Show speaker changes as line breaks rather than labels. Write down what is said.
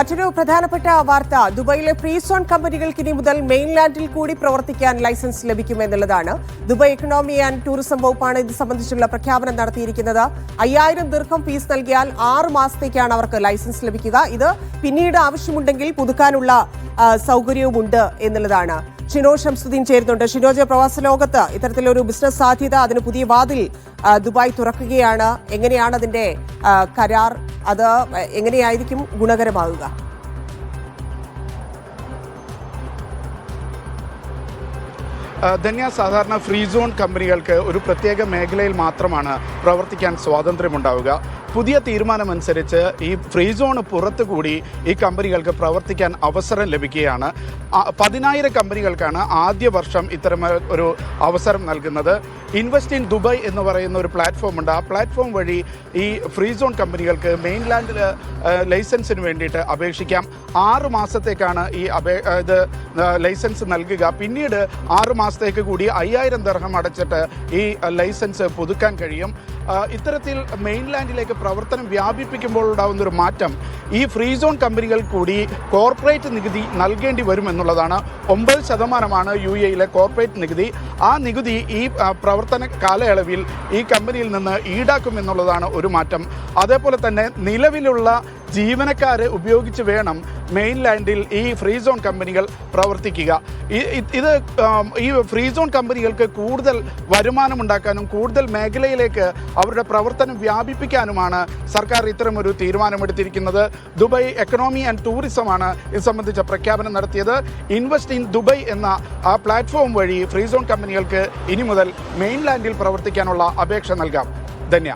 മറ്റൊരു പ്രധാനപ്പെട്ട വാർത്ത ദുബായിലെ ഫ്രീ സോൺ കമ്പനികൾക്ക് ഇനി മുതൽ മെയിൻലാൻഡിൽ കൂടി പ്രവർത്തിക്കാൻ ലൈസൻസ് ലഭിക്കുമെന്നുള്ളതാണ്. ദുബായ് എക്കണോമി ആൻഡ് ടൂറിസം വകുപ്പാണ് ഇത് സംബന്ധിച്ചുള്ള പ്രഖ്യാപനം നടത്തിയിരിക്കുന്നത്. 5000 ദിർഹം ഫീസ് നൽകിയാൽ 6 മാസത്തേക്കാണ് അവർക്ക് ലൈസൻസ് ലഭിക്കുക. ഇത് പിന്നീട് ആവശ്യമുണ്ടെങ്കിൽ പുതുക്കാനുള്ള സൗകര്യവുമുണ്ട് എന്നുള്ളതാണ്. ഷിനോ ഷംസുദ്ദീൻ ചേരുന്നുണ്ട്. ഷിനോജ്, പ്രവാസ ലോകത്ത് ഇത്തരത്തിലൊരു ബിസിനസ് സാധ്യത, അതിന് പുതിയ വാതിൽ ദുബായ് തുറക്കുകയാണ്. എങ്ങനെയാണ് അതിന്റെ കരാർ? അത് എങ്ങനെയായിരിക്കും ഗുണകരമാകുക?
ധന്യ, സാധാരണ ഫ്രീ സോൺ കമ്പനികൾക്ക് ഒരു പ്രത്യേക മേഖലയിൽ മാത്രമാണ് പ്രവർത്തിക്കാൻ സ്വാതന്ത്ര്യമുണ്ടാവുക. പുതിയ തീരുമാനമനുസരിച്ച് ഈ ഫ്രീ സോണ് പുറത്തുകൂടി ഈ കമ്പനികൾക്ക് പ്രവർത്തിക്കാൻ അവസരം ലഭിക്കുകയാണ്. 10,000 കമ്പനികൾക്കാണ് ആദ്യ വർഷം ഇത്തരം ഒരു അവസരം നൽകുന്നത്. ഇൻവെസ്റ്റ് ഇൻ ദുബായ് എന്ന് പറയുന്ന ഒരു പ്ലാറ്റ്ഫോം ഉണ്ട്. ആ പ്ലാറ്റ്ഫോം വഴി ഈ ഫ്രീ സോൺ കമ്പനികൾക്ക് മെയിൻലാൻഡിൽ ലൈസൻസിന് വേണ്ടിയിട്ട് അപേക്ഷിക്കാം. 6 മാസത്തേക്കാണ് ഇത് ലൈസൻസ് നൽകുക. പിന്നീട് 6 മാസത്തേക്ക് കൂടി 5000 ദിർഹം അടച്ചിട്ട് ഈ ലൈസൻസ് പുതുക്കാൻ കഴിയും. ഇത്തരത്തിൽ മെയിൻലാൻഡിലേക്ക് പ്രവർത്തനം വ്യാപിപ്പിക്കുമ്പോൾ ഉണ്ടാകുന്നൊരു മാറ്റം, ഈ ഫ്രീ സോൺ കമ്പനികൾ കൂടി കോർപ്പറേറ്റ് നികുതി നൽകേണ്ടി വരുമെന്നുള്ളതാണ്. 9% UAE കോർപ്പറേറ്റ് നികുതി. ആ നികുതി ഈ പ്രവർത്തന കാലയളവിൽ ഈ കമ്പനിയിൽ നിന്ന് ഈടാക്കുമെന്നുള്ളതാണ് ഒരു മാറ്റം. അതേപോലെ തന്നെ നിലവിലുള്ള ജീവനക്കാരെ ഉപയോഗിച്ച് വേണം മെയിൻലാൻഡിൽ ഈ ഫ്രീ സോൺ കമ്പനികൾ പ്രവർത്തിക്കുക. ഈ ഫ്രീ സോൺ കമ്പനികൾക്ക് കൂടുതൽ വരുമാനമുണ്ടാക്കാനും കൂടുതൽ മേഖലയിലേക്ക് അവരുടെ പ്രവർത്തനം വ്യാപിപ്പിക്കാനുമാണ് സർക്കാർ ഇത്തരമൊരു തീരുമാനമെടുത്തിരിക്കുന്നത്. ദുബായ് എക്കണോമി ആൻഡ് ടൂറിസമാണ് ഇത് സംബന്ധിച്ച പ്രഖ്യാപനം നടത്തിയത്. ഇൻവെസ്റ്റ് ഇൻ ദുബായ് എന്ന ആ പ്ലാറ്റ്ഫോം വഴി ഫ്രീ സോൺ കമ്പനികൾക്ക് ഇനി മുതൽ മെയിൻലാൻഡിൽ പ്രവർത്തിക്കാനുള്ള അപേക്ഷ നൽകാം. ധന്യ.